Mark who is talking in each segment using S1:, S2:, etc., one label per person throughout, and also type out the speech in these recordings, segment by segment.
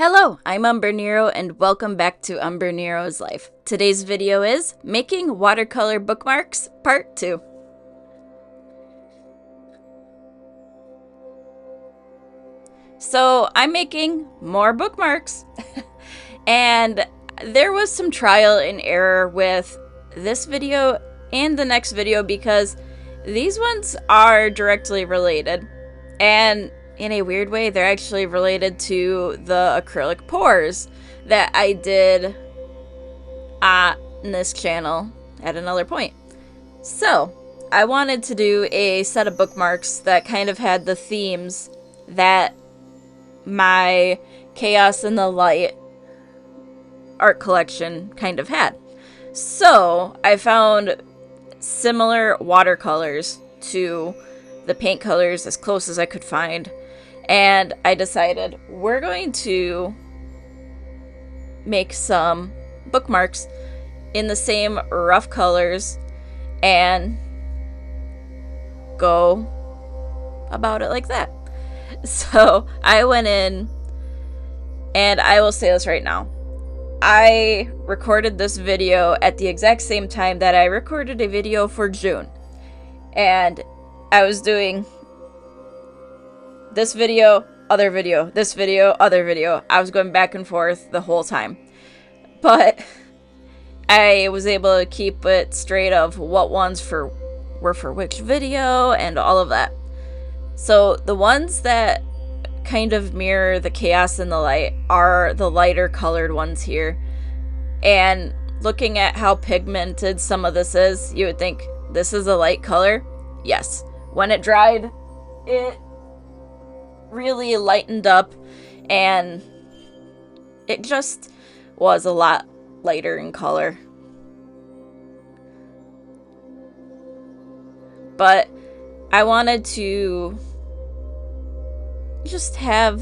S1: Hello, I'm Umbrenero and welcome back to Umbrenero's Life. Today's video is making watercolor bookmarks part 2. So I'm making more bookmarks and there was some trial and error with this video and the next video because these ones are directly related, and in a weird way they're actually related to the acrylic pours that I did on this channel at another point. So I wanted to do a set of bookmarks that kind of had the themes that my Chaos in the Light art collection kind of had. So I found similar watercolors to the paint colors as close as I could find, and I decided we're going to make some bookmarks in the same rough colors and go about it like that. So I went in, and I will say this right now, I recorded this video at the exact same time that I recorded a video for June, and I was doing this video, other video, this video, other video. I was going back and forth the whole time, but I was able to keep it straight of what ones were for which video and all of that. So the ones that kind of mirror the Chaos in the Light are the lighter colored ones here. And looking at how pigmented some of this is, you would think this is a light color. Yes. When it dried, it really lightened up, and it just was a lot lighter in color. But I wanted to just have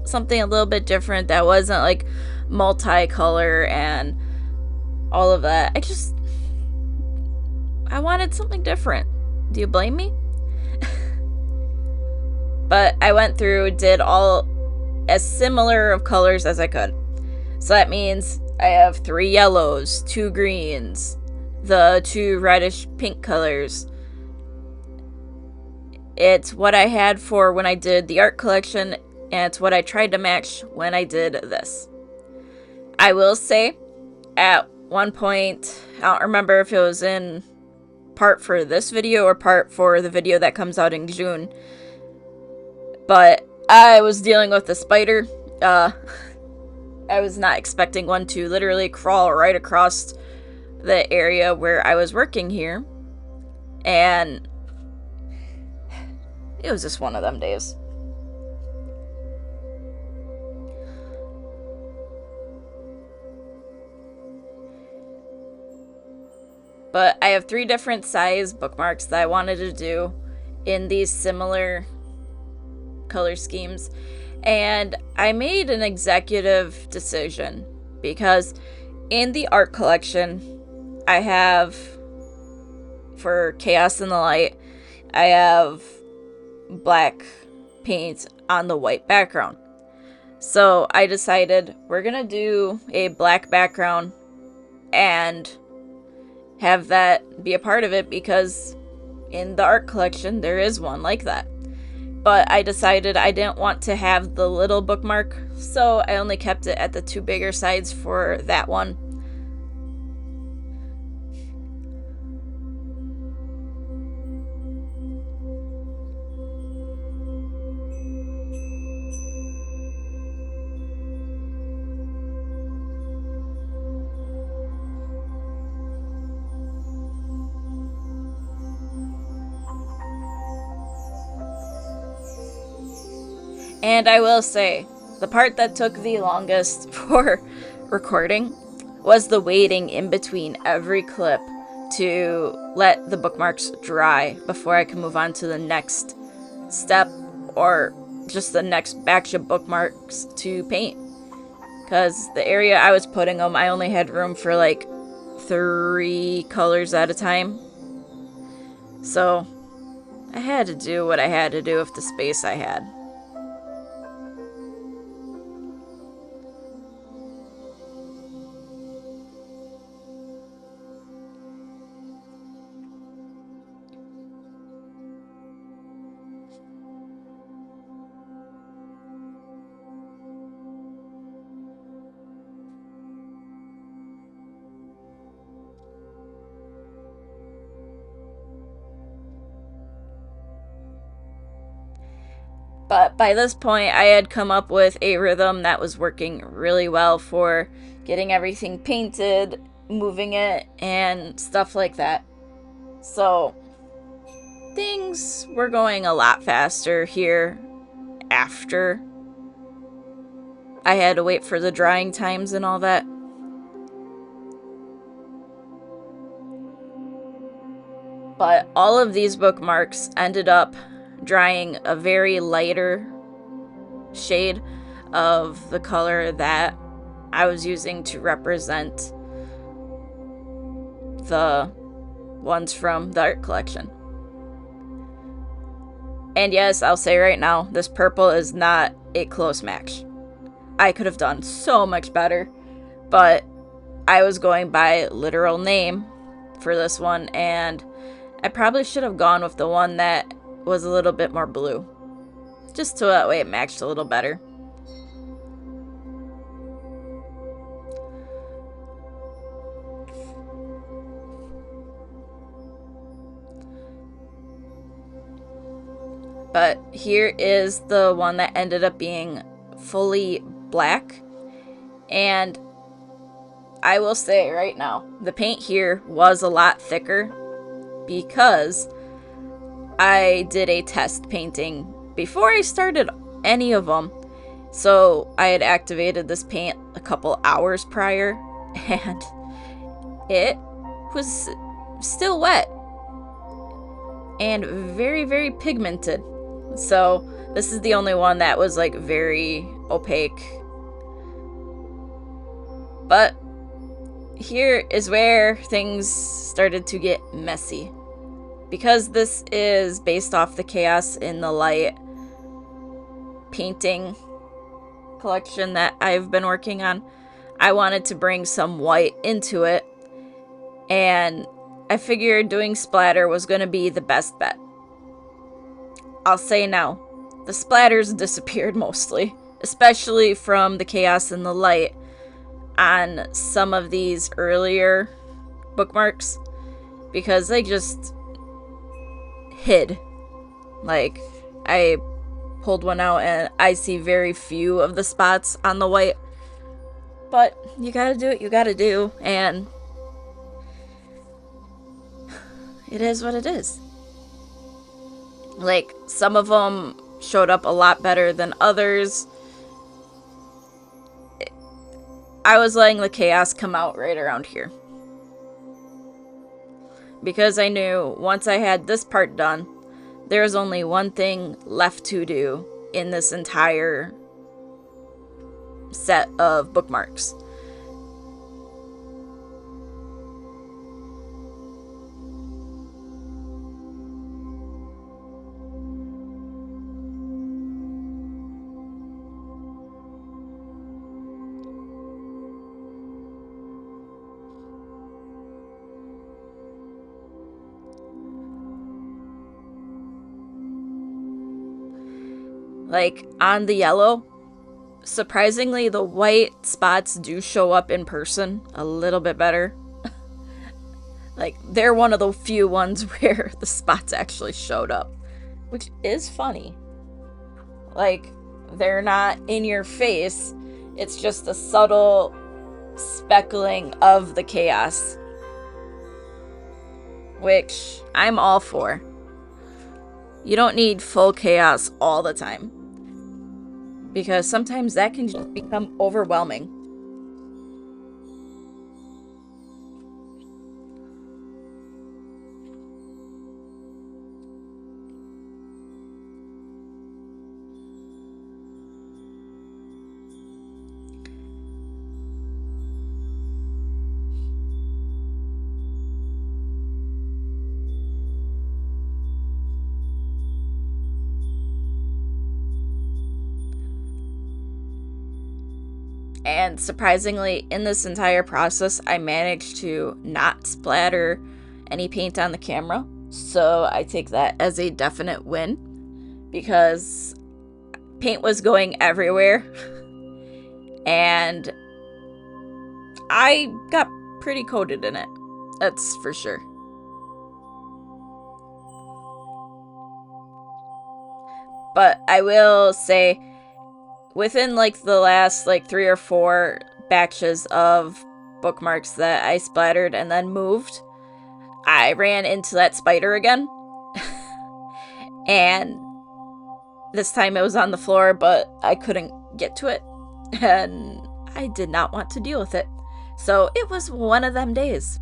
S1: something a little bit different that wasn't like multicolor and all of that. I wanted something different. Do you blame me? But I went through, did all as similar of colors as I could. So that means I have 3 yellows, 2 greens, the 2 reddish pink colors. It's what I had for when I did the art collection, and it's what I tried to match when I did this. I will say, at one point, I don't remember if it was in part for this video or part for the video that comes out in June, but I was dealing with a spider. I was not expecting one to literally crawl right across the area where I was working here, and it was just one of them days. But I have 3 different size bookmarks that I wanted to do in these similar color schemes. And I made an executive decision because in the art collection, I have, for Chaos in the Light, I have black paint on the white background. So I decided we're gonna do a black background and have that be a part of it because in the art collection there is one like that. But I decided I didn't want to have the little bookmark, so I only kept it at the 2 bigger sides for that one. And I will say, the part that took the longest for recording was the waiting in between every clip to let the bookmarks dry before I could move on to the next step or just the next batch of bookmarks to paint. Because the area I was putting them, I only had room for like 3 colors at a time. So I had to do what I had to do with the space I had. But by this point, I had come up with a rhythm that was working really well for getting everything painted, moving it, and stuff like that. So things were going a lot faster here after I had to wait for the drying times and all that. But all of these bookmarks ended up drying a very lighter shade of the color that I was using to represent the ones from the art collection. And yes, I'll say right now, this purple is not a close match. I could have done so much better, but I was going by literal name for this one, and I probably should have gone with the one that was a little bit more blue, just so that way it matched a little better. But here is the one that ended up being fully black. And I will say right now, the paint here was a lot thicker because I did a test painting before I started any of them. So I had activated this paint a couple hours prior, and it was still wet and very, very pigmented. So this is the only one that was like very opaque. But here is where things started to get messy. Because this is based off the Chaos in the Light painting collection that I've been working on, I wanted to bring some white into it, and I figured doing splatter was going to be the best bet. I'll say now, the splatters disappeared mostly, especially from the Chaos in the Light on some of these earlier bookmarks, because they just hid. Like, I pulled one out and I see very few of the spots on the white. But you gotta do what you gotta do, and it is what it is. Like, some of them showed up a lot better than others. I was letting the Chaos come out right around here, because I knew once I had this part done, there was only one thing left to do in this entire set of bookmarks. Like, on the yellow, surprisingly, the white spots do show up in person a little bit better. Like, they're one of the few ones where the spots actually showed up, which is funny. Like, they're not in your face, it's just a subtle speckling of the Chaos, which I'm all for. You don't need full Chaos all the time, because sometimes that can just become overwhelming. And surprisingly, in this entire process, I managed to not splatter any paint on the camera. So I take that as a definite win, because paint was going everywhere. And I got pretty coated in it. That's for sure. But I will say, within like the last like 3 or 4 batches of bookmarks that I splattered and then moved, I ran into that spider again. And this time it was on the floor, but I couldn't get to it. And I did not want to deal with it. So it was one of them days.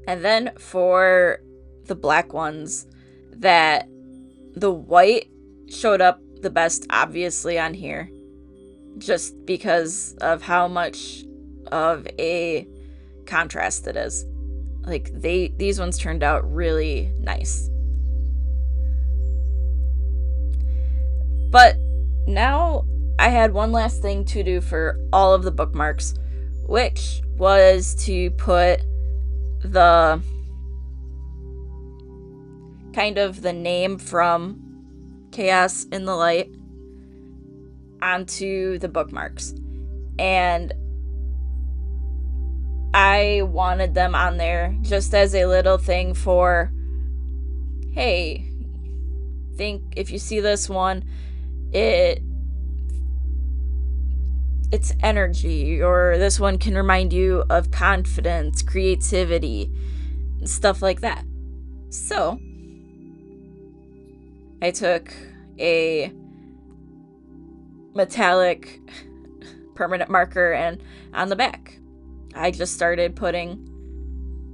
S1: And then for the black ones, that the white showed up the best, obviously, on here, just because of how much of a contrast it is. Like, these ones turned out really nice. But now I had one last thing to do for all of the bookmarks, which was to put the kind of the name from Chaos in the Light onto the bookmarks. And I wanted them on there just as a little thing for, hey, think if you see this one, it's energy, or this one can remind you of confidence, creativity, stuff like that. So I took a metallic permanent marker, and on the back I just started putting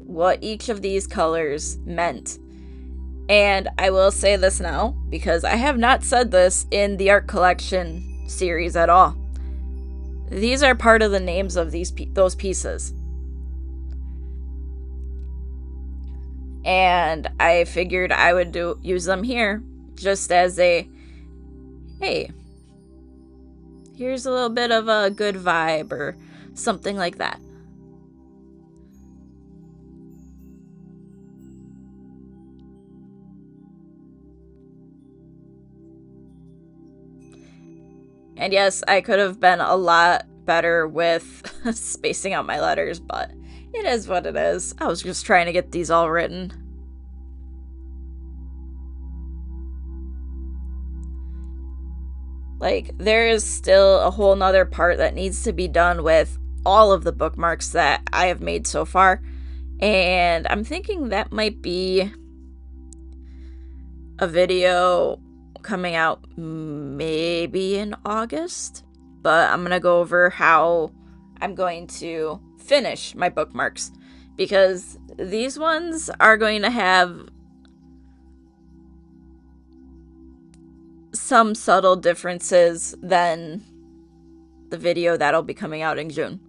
S1: what each of these colors meant. And I will say this now, because I have not said this in the art collection series at all. These are part of the names of those pieces. And I figured I would use them here just as a, hey, here's a little bit of a good vibe or something like that. And yes, I could have been a lot better with spacing out my letters, but it is what it is. I was just trying to get these all written. Like, there is still a whole nother part that needs to be done with all of the bookmarks that I have made so far. And I'm thinking that might be a video coming out maybe in August. But I'm going to go over how I'm going to finish my bookmarks, because these ones are going to have some subtle differences than the video that'll be coming out in June.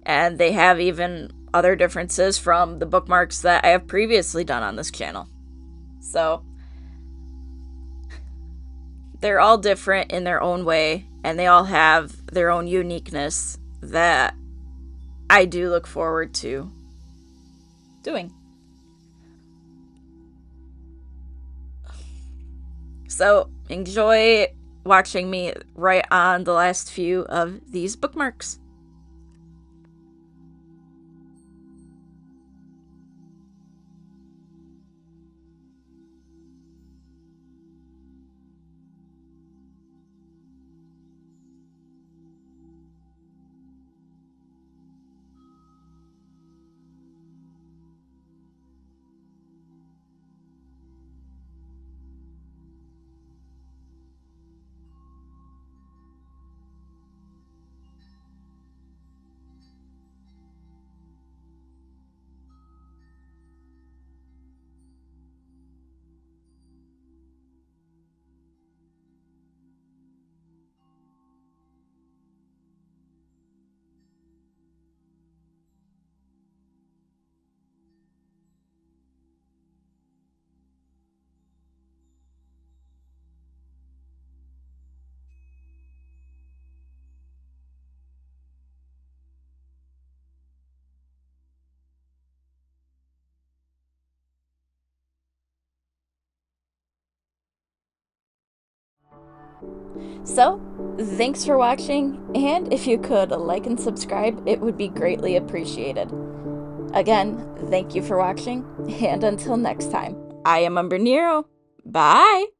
S1: And they have even other differences from the bookmarks that I have previously done on this channel. So they're all different in their own way, and they all have their own uniqueness that I do look forward to doing. So enjoy watching me write on the last few of these bookmarks. So, thanks for watching, and if you could like and subscribe, it would be greatly appreciated. Again, thank you for watching, and until next time, I am Umbrenero. Bye!